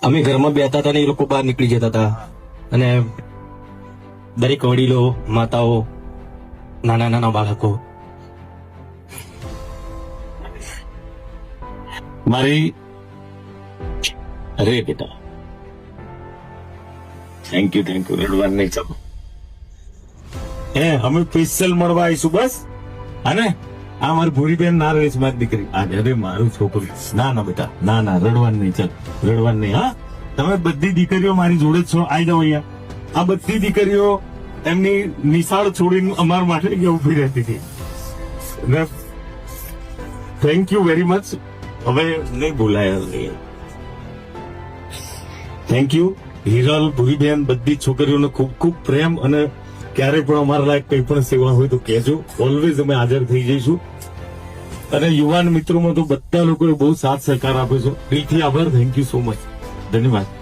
અમે ઘરમાં બેઠા હતા ને એ લોકો બહાર નીકળી જતા હતા અને દરેક વડીલો, માતાઓ, નાના નાના બાળકો મારી અરે બેટા થેન્ક યુ રડવાનું નહીં. ચાલો અમે સ્પેશિયલ મળવા આવીશું બસ. અને આ મારી ભૂરીબેન ના રહીશ મારી દીકરી. અરે મારું છોકરું. ના બેટા ના રડવાનું નહીં. ચાલ રડવાનું નહીં. હા તમે બધી દીકરીઓ મારી જોડે જ છો. આવી જાઓ અહીંયા. આ બધી દીકરીઓ એમની નિશાળ છોડીને અમારા માટે અહીંયા ઉભી રહેતી હતી. Thank you very much. હવે નહીં ભૂલાય. થેન્ક યુ હિરલ, ભૂરીબેન, બધી છોકરીઓને ખૂબ ખૂબ પ્રેમ. અને ક્યારેય પણ અમારા લાયક કંઈ પણ સેવા હોય તો કહેજો. ઓલવેઝ અમે હાજર થઈ જઈશું. અને યુવાન મિત્રોમાં તો બધા લોકોએ બહુ સાથ સહકાર આપ્યો છે. દિલથી આભાર. Thank you so much. ધન્યવાદ.